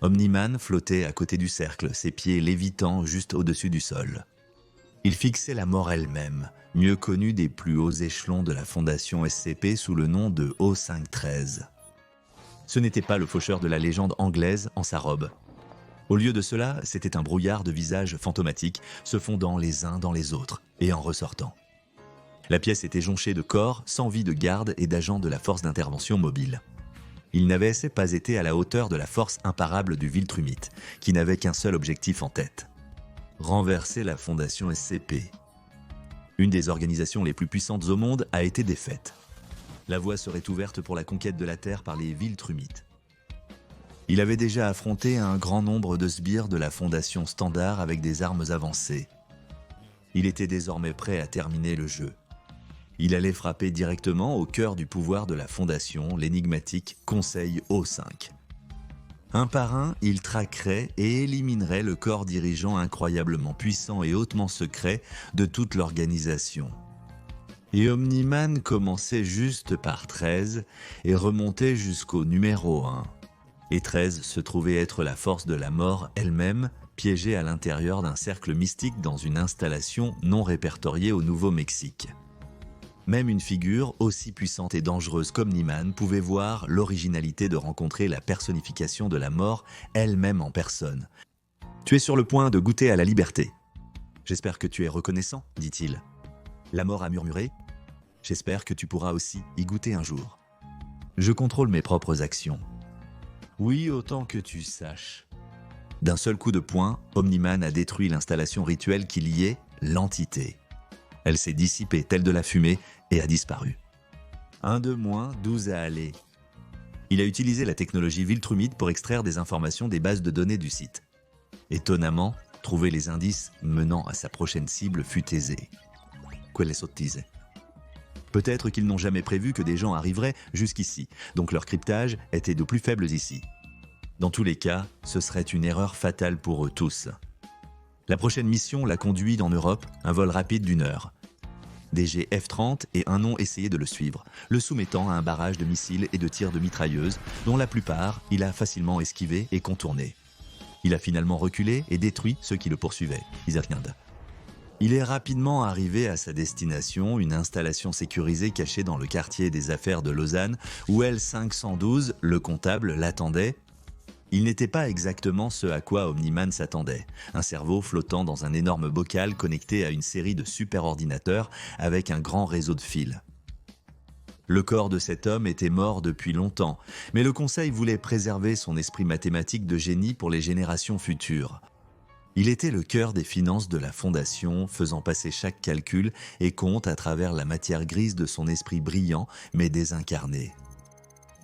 Omniman flottait à côté du cercle, ses pieds lévitant juste au-dessus du sol. Il fixait la mort elle-même, mieux connue des plus hauts échelons de la fondation SCP sous le nom de O513. Ce n'était pas le faucheur de la légende anglaise en sa robe. Au lieu de cela, c'était un brouillard de visages fantomatiques se fondant les uns dans les autres et en ressortant. La pièce était jonchée de corps sans vie de garde et d'agents de la force d'intervention mobile. Il n'avait pas été à la hauteur de la force imparable du Viltrumite, qui n'avait qu'un seul objectif en tête: renverser la fondation SCP. Une des organisations les plus puissantes au monde a été défaite. La voie serait ouverte pour la conquête de la Terre par les Viltrumites. Il avait déjà affronté un grand nombre de sbires de la fondation Standard avec des armes avancées. Il était désormais prêt à terminer le jeu. Il allait frapper directement au cœur du pouvoir de la fondation, l'énigmatique Conseil O5. Un par un, il traquerait et éliminerait le corps dirigeant incroyablement puissant et hautement secret de toute l'organisation. Et Omniman commençait juste par 13 et remontait jusqu'au numéro 1. Et 13 se trouvait être la force de la mort elle-même, piégée à l'intérieur d'un cercle mystique dans une installation non répertoriée au Nouveau-Mexique. Même une figure aussi puissante et dangereuse qu'Omniman pouvait voir l'originalité de rencontrer la personnification de la mort elle-même en personne. « Tu es sur le point de goûter à la liberté. J'espère que tu es reconnaissant, dit-il. La mort a murmuré. J'espère que tu pourras aussi y goûter un jour. Je contrôle mes propres actions. Oui, autant que tu saches. » D'un seul coup de poing, Omniman a détruit l'installation rituelle qui liait l'entité. Elle s'est dissipée telle de la fumée et a disparu. Un de moins, 12 à aller. Il a utilisé la technologie Viltrumite pour extraire des informations des bases de données du site. Étonnamment, trouver les indices menant à sa prochaine cible fut aisé. Quelle sottise. Peut-être qu'ils n'ont jamais prévu que des gens arriveraient jusqu'ici, donc leur cryptage était de plus faibles ici. Dans tous les cas, ce serait une erreur fatale pour eux tous. La prochaine mission l'a conduit en Europe, un vol rapide d'1 heure. Des F-30 et un nom essayaient de le suivre, le soumettant à un barrage de missiles et de tirs de mitrailleuses, dont la plupart il a facilement esquivé et contourné. Il a finalement reculé et détruit ceux qui le poursuivaient. Il est rapidement arrivé à sa destination, une installation sécurisée cachée dans le quartier des affaires de Lausanne, où L512, le comptable, l'attendait. Il n'était pas exactement ce à quoi Omniman s'attendait, un cerveau flottant dans un énorme bocal connecté à une série de superordinateurs avec un grand réseau de fils. Le corps de cet homme était mort depuis longtemps, mais le Conseil voulait préserver son esprit mathématique de génie pour les générations futures. Il était le cœur des finances de la Fondation, faisant passer chaque calcul et compte à travers la matière grise de son esprit brillant mais désincarné.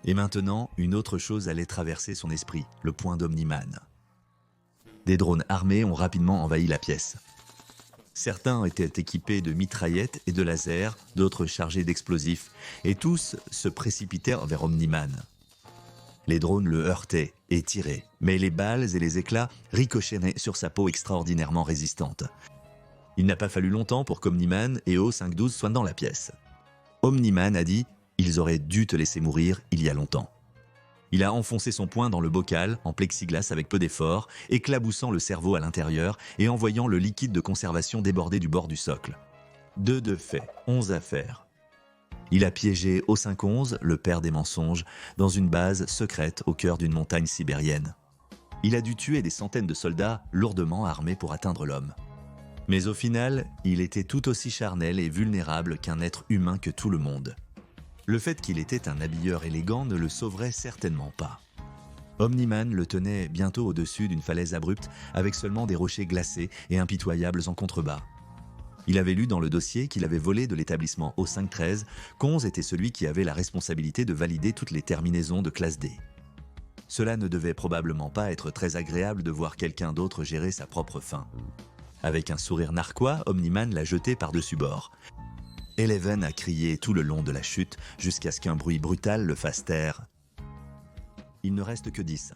Et maintenant, une autre chose allait traverser son esprit, le point d'Omniman. Des drones armés ont rapidement envahi la pièce. Certains étaient équipés de mitraillettes et de lasers, d'autres chargés d'explosifs, et tous se précipitèrent vers Omniman. Les drones le heurtaient et tiraient, mais les balles et les éclats ricochaient sur sa peau extraordinairement résistante. Il n'a pas fallu longtemps pour qu'Omniman et O512 soient dans la pièce. Omniman a dit: ils auraient dû te laisser mourir il y a longtemps. Il a enfoncé son poing dans le bocal, en plexiglas avec peu d'effort, éclaboussant le cerveau à l'intérieur et envoyant le liquide de conservation déborder du bord du socle. 2 de fait, 11 à faire. Il a piégé O511, le père des mensonges, dans une base secrète au cœur d'une montagne sibérienne. Il a dû tuer des centaines de soldats lourdement armés pour atteindre l'homme. Mais au final, il était tout aussi charnel et vulnérable qu'un être humain que tout le monde. Le fait qu'il était un habilleur élégant ne le sauverait certainement pas. Omniman le tenait bientôt au-dessus d'une falaise abrupte avec seulement des rochers glacés et impitoyables en contrebas. Il avait lu dans le dossier qu'il avait volé de l'établissement O513 qu'Onz était celui qui avait la responsabilité de valider toutes les terminaisons de classe D. Cela ne devait probablement pas être très agréable de voir quelqu'un d'autre gérer sa propre fin. Avec un sourire narquois, Omniman l'a jeté par-dessus bord. Eleven a crié tout le long de la chute jusqu'à ce qu'un bruit brutal le fasse taire. Il ne reste que 10.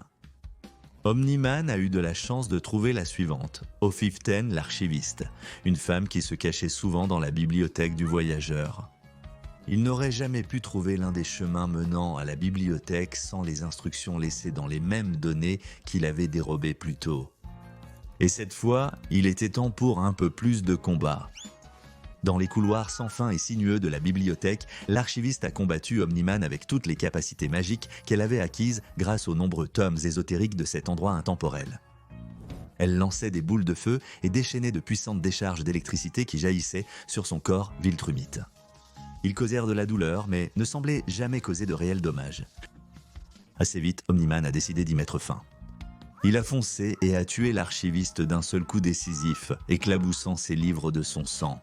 Omniman a eu de la chance de trouver la suivante, O15, l'archiviste, une femme qui se cachait souvent dans la bibliothèque du voyageur. Il n'aurait jamais pu trouver l'un des chemins menant à la bibliothèque sans les instructions laissées dans les mêmes données qu'il avait dérobées plus tôt. Et cette fois, il était temps pour un peu plus de combat. Dans les couloirs sans fin et sinueux de la bibliothèque, l'archiviste a combattu Omniman avec toutes les capacités magiques qu'elle avait acquises grâce aux nombreux tomes ésotériques de cet endroit intemporel. Elle lançait des boules de feu et déchaînait de puissantes décharges d'électricité qui jaillissaient sur son corps viltrumite. Ils causèrent de la douleur, mais ne semblaient jamais causer de réels dommages. Assez vite, Omniman a décidé d'y mettre fin. Il a foncé et a tué l'archiviste d'un seul coup décisif, éclaboussant ses livres de son sang.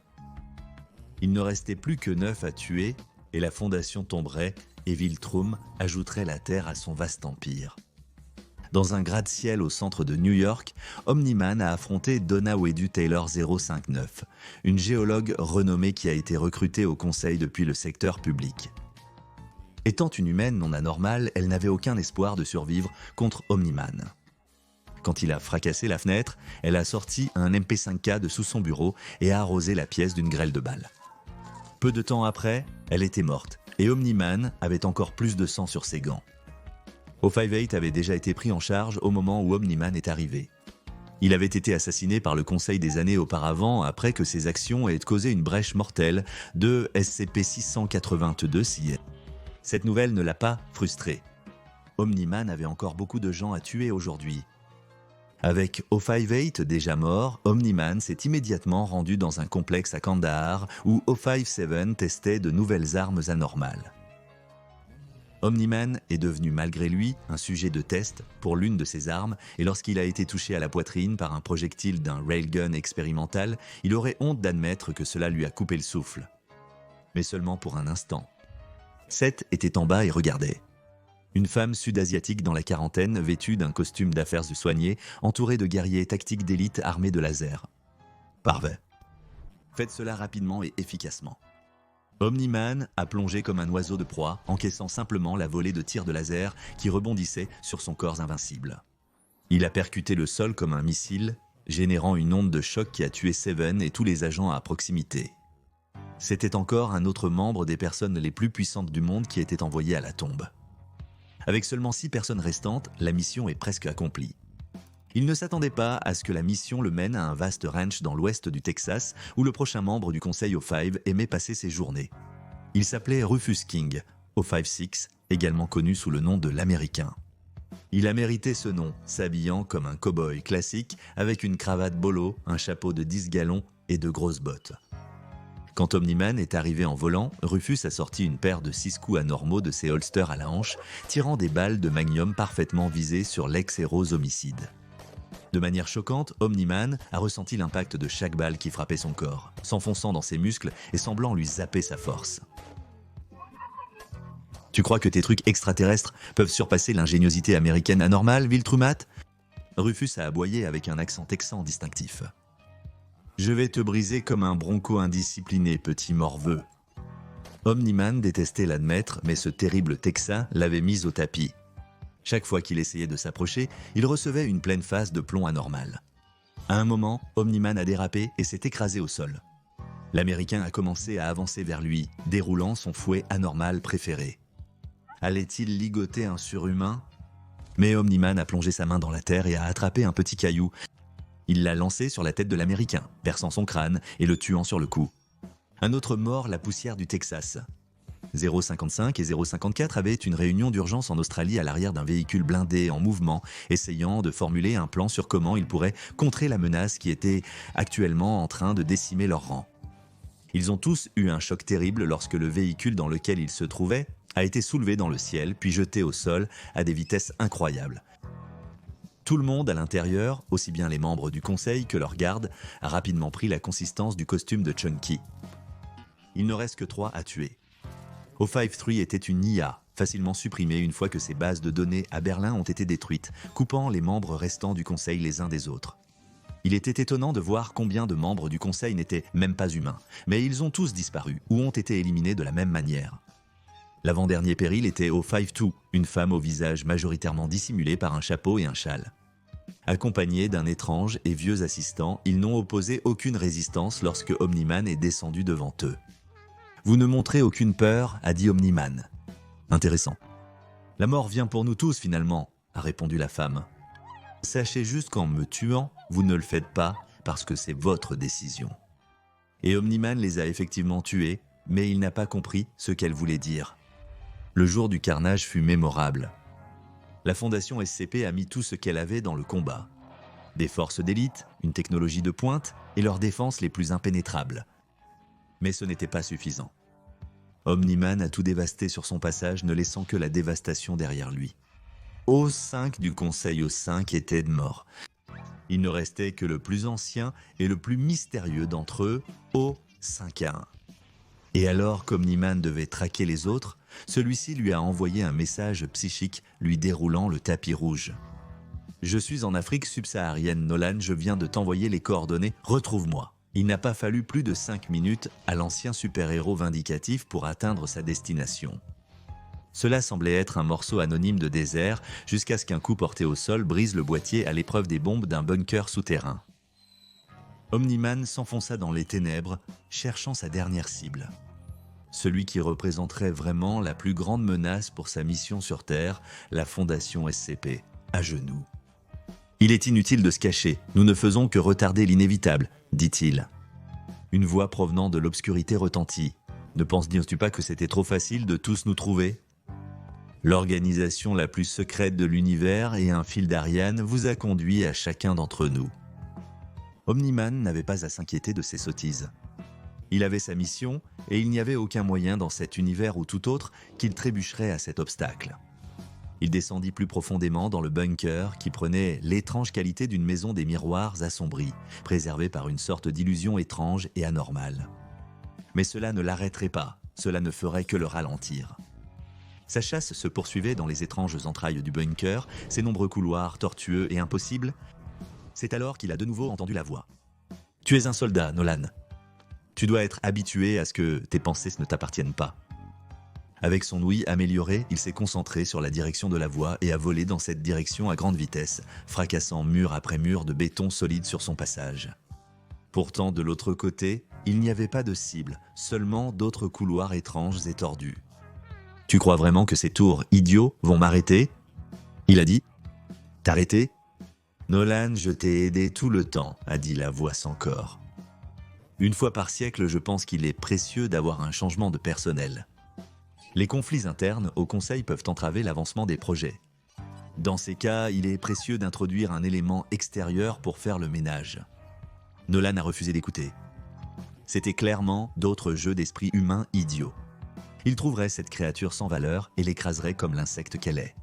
Il ne restait plus que 9 à tuer, et la fondation tomberait, et Viltrum ajouterait la terre à son vaste empire. Dans un gratte-ciel au centre de New York, Omniman a affronté Donna Wedu Taylor 059, une géologue renommée qui a été recrutée au conseil depuis le secteur public. Étant une humaine non anormale, elle n'avait aucun espoir de survivre contre Omniman. Quand il a fracassé la fenêtre, elle a sorti un MP5K de sous son bureau et a arrosé la pièce d'une grêle de balles. Peu de temps après, elle était morte, et Omniman avait encore plus de sang sur ses gants. O58 avait déjà été pris en charge au moment où Omniman est arrivé. Il avait été assassiné par le Conseil des années auparavant après que ses actions aient causé une brèche mortelle de SCP-682-CIS. Cette nouvelle ne l'a pas frustré. Omniman avait encore beaucoup de gens à tuer aujourd'hui. Avec O58 déjà mort, Omniman s'est immédiatement rendu dans un complexe à Kandahar où O57 testait de nouvelles armes anormales. Omniman est devenu malgré lui un sujet de test pour l'une de ses armes et lorsqu'il a été touché à la poitrine par un projectile d'un railgun expérimental, il aurait honte d'admettre que cela lui a coupé le souffle. Mais seulement pour un instant. Seth était en bas et regardait. Une femme sud-asiatique dans la quarantaine, vêtue d'un costume d'affaires soigné, entourée de guerriers tactiques d'élite armés de lasers. Parfait. Faites cela rapidement et efficacement. Omniman a plongé comme un oiseau de proie, encaissant simplement la volée de tirs de laser qui rebondissait sur son corps invincible. Il a percuté le sol comme un missile, générant une onde de choc qui a tué Seven et tous les agents à proximité. C'était encore un autre membre des personnes les plus puissantes du monde qui était envoyé à la tombe. Avec seulement 6 personnes restantes, la mission est presque accomplie. Il ne s'attendait pas à ce que la mission le mène à un vaste ranch dans l'ouest du Texas où le prochain membre du conseil O5 aimait passer ses journées. Il s'appelait Rufus King, O56, également connu sous le nom de l'Américain. Il a mérité ce nom, s'habillant comme un cow-boy classique avec une cravate bolo, un chapeau de 10 gallons et de grosses bottes. Quand Omniman est arrivé en volant, Rufus a sorti une paire de 6 coups anormaux de ses holsters à la hanche, tirant des balles de Magnum parfaitement visées sur l'ex-héros homicide. De manière choquante, Omniman a ressenti l'impact de chaque balle qui frappait son corps, s'enfonçant dans ses muscles et semblant lui zapper sa force. Tu crois que tes trucs extraterrestres peuvent surpasser l'ingéniosité américaine anormale, Viltrumat ? Rufus a aboyé avec un accent texan distinctif. Je vais te briser comme un bronco indiscipliné, petit morveux. Omniman détestait l'admettre, mais ce terrible Texan l'avait mis au tapis. Chaque fois qu'il essayait de s'approcher, il recevait une pleine phase de plomb anormal. À un moment, Omniman a dérapé et s'est écrasé au sol. L'Américain a commencé à avancer vers lui, déroulant son fouet anormal préféré. Allait-il ligoter un surhumain ? Mais Omniman a plongé sa main dans la terre et a attrapé un petit caillou. Il l'a lancé sur la tête de l'Américain, perçant son crâne et le tuant sur le coup. Un autre mord la poussière du Texas. 055 et 054 avaient une réunion d'urgence en Australie à l'arrière d'un véhicule blindé en mouvement, essayant de formuler un plan sur comment ils pourraient contrer la menace qui était actuellement en train de décimer leur rang. Ils ont tous eu un choc terrible lorsque le véhicule dans lequel ils se trouvaient a été soulevé dans le ciel puis jeté au sol à des vitesses incroyables. Tout le monde à l'intérieur, aussi bien les membres du conseil que leurs gardes, a rapidement pris la consistance du costume de Chunky. Il ne reste que 3 à tuer. O53 était une IA, facilement supprimée une fois que ses bases de données à Berlin ont été détruites, coupant les membres restants du conseil les uns des autres. Il était étonnant de voir combien de membres du conseil n'étaient même pas humains, mais ils ont tous disparu ou ont été éliminés de la même manière. L'avant-dernier péril était O52, une femme au visage majoritairement dissimulé par un chapeau et un châle. Accompagnés d'un étrange et vieux assistant, ils n'ont opposé aucune résistance lorsque Omniman est descendu devant eux. Vous ne montrez aucune peur, a dit Omniman. Intéressant. La mort vient pour nous tous finalement, a répondu la femme. Sachez juste qu'en me tuant, vous ne le faites pas parce que c'est votre décision. Et Omniman les a effectivement tués, mais il n'a pas compris ce qu'elle voulait dire. Le jour du carnage fut mémorable. La fondation SCP a mis tout ce qu'elle avait dans le combat. Des forces d'élite, une technologie de pointe et leurs défenses les plus impénétrables. Mais ce n'était pas suffisant. Omniman a tout dévasté sur son passage, ne laissant que la dévastation derrière lui. O5 du Conseil O5 était mort. Il ne restait que le plus ancien et le plus mystérieux d'entre eux, O5A1. Et alors qu'Omniman devait traquer les autres, celui-ci lui a envoyé un message psychique lui déroulant le tapis rouge. « Je suis en Afrique subsaharienne, Nolan, je viens de t'envoyer les coordonnées, retrouve-moi. » Il n'a pas fallu plus de 5 minutes à l'ancien super-héros vindicatif pour atteindre sa destination. Cela semblait être un morceau anonyme de désert jusqu'à ce qu'un coup porté au sol brise le boîtier à l'épreuve des bombes d'un bunker souterrain. Omniman s'enfonça dans les ténèbres, cherchant sa dernière cible. Celui qui représenterait vraiment la plus grande menace pour sa mission sur Terre, la Fondation SCP, à genoux. « Il est inutile de se cacher, nous ne faisons que retarder l'inévitable, dit-il. » Une voix provenant de l'obscurité retentit. « Ne penses-tu pas que c'était trop facile de tous nous trouver ? L'organisation la plus secrète de l'univers et un fil d'Ariane vous a conduit à chacun d'entre nous. » Omniman n'avait pas à s'inquiéter de ces sottises. Il avait sa mission et il n'y avait aucun moyen dans cet univers ou tout autre qu'il trébucherait à cet obstacle. Il descendit plus profondément dans le bunker qui prenait l'étrange qualité d'une maison des miroirs assombris, préservée par une sorte d'illusion étrange et anormale. Mais cela ne l'arrêterait pas, cela ne ferait que le ralentir. Sa chasse se poursuivait dans les étranges entrailles du bunker, ses nombreux couloirs tortueux et impossibles. C'est alors qu'il a de nouveau entendu la voix. « Tu es un soldat, Nolan. Tu dois être habitué à ce que tes pensées ne t'appartiennent pas. » Avec son ouïe améliorée, il s'est concentré sur la direction de la voix et a volé dans cette direction à grande vitesse, fracassant mur après mur de béton solide sur son passage. Pourtant, de l'autre côté, il n'y avait pas de cible, seulement d'autres couloirs étranges et tordus. « Tu crois vraiment que ces tours idiots vont m'arrêter ?» Il a dit. « T'arrêter ?»« Nolan, je t'ai aidé tout le temps, » a dit la voix sans corps. « Une fois par siècle, je pense qu'il est précieux d'avoir un changement de personnel. » Les conflits internes au Conseil peuvent entraver l'avancement des projets. Dans ces cas, il est précieux d'introduire un élément extérieur pour faire le ménage. Nolan a refusé d'écouter. C'était clairement d'autres jeux d'esprit humains idiots. Il trouverait cette créature sans valeur et l'écraserait comme l'insecte qu'elle est.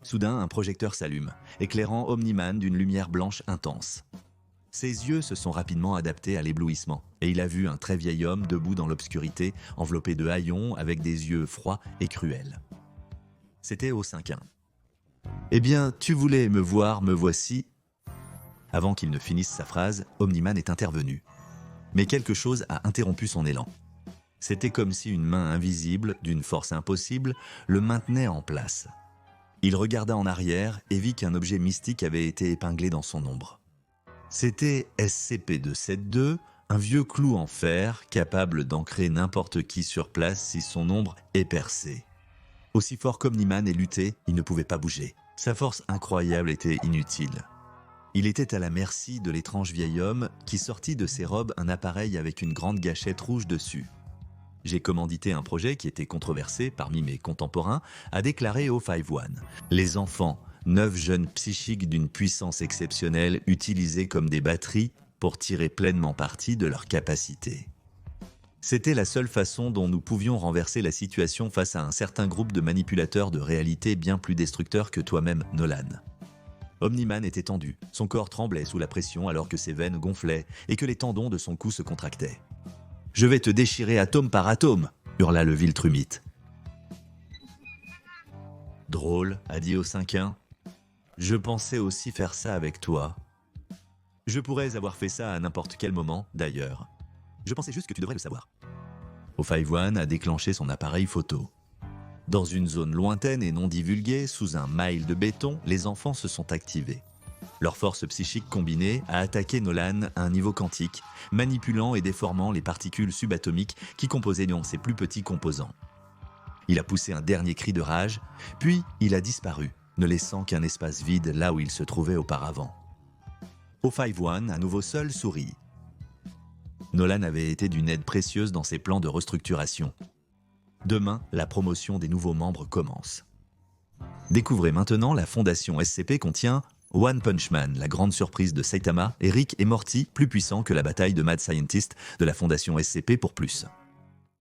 Soudain, un projecteur s'allume, éclairant Omniman d'une lumière blanche intense. Ses yeux se sont rapidement adaptés à l'éblouissement, et il a vu un très vieil homme debout dans l'obscurité, enveloppé de haillons, avec des yeux froids et cruels. C'était O5A1. « Eh bien, tu voulais me voir, me voici. » Avant qu'il ne finisse sa phrase, Omniman est intervenu. Mais quelque chose a interrompu son élan. C'était comme si une main invisible, d'une force impossible, le maintenait en place. Il regarda en arrière et vit qu'un objet mystique avait été épinglé dans son ombre. C'était SCP-272, un vieux clou en fer capable d'ancrer n'importe qui sur place si son ombre est percée. Aussi fort qu'Omniman ait lutté, il ne pouvait pas bouger. Sa force incroyable était inutile. Il était à la merci de l'étrange vieil homme qui sortit de ses robes un appareil avec une grande gâchette rouge dessus. J'ai commandité un projet qui était controversé parmi mes contemporains, a déclaré O5A1. Les enfants, 9 jeunes psychiques d'une puissance exceptionnelle utilisés comme des batteries pour tirer pleinement parti de leurs capacités. C'était la seule façon dont nous pouvions renverser la situation face à un certain groupe de manipulateurs de réalité bien plus destructeurs que toi-même, Nolan. Omniman était tendu, son corps tremblait sous la pression alors que ses veines gonflaient et que les tendons de son cou se contractaient. « Je vais te déchirer atome par atome !» hurla le Viltrumite. « Drôle, » a dit O5A1. « Je pensais aussi faire ça avec toi. Je pourrais avoir fait ça à n'importe quel moment, d'ailleurs. Je pensais juste que tu devrais le savoir. » O5A1 a déclenché son appareil photo. Dans une zone lointaine et non divulguée, sous un mile de béton, les enfants se sont activés. Leur force psychique combinée a attaqué Nolan à un niveau quantique, manipulant et déformant les particules subatomiques qui composaient ses plus petits composants. Il a poussé un dernier cri de rage, puis il a disparu, ne laissant qu'un espace vide là où il se trouvait auparavant. O51, à nouveau seul, sourit. Nolan avait été d'une aide précieuse dans ses plans de restructuration. Demain, la promotion des nouveaux membres commence. Découvrez maintenant, la fondation SCP contient One Punch Man, la grande surprise de Saitama, et Rick et Morty, plus puissants que la bataille de Mad Scientist de la fondation SCP pour plus.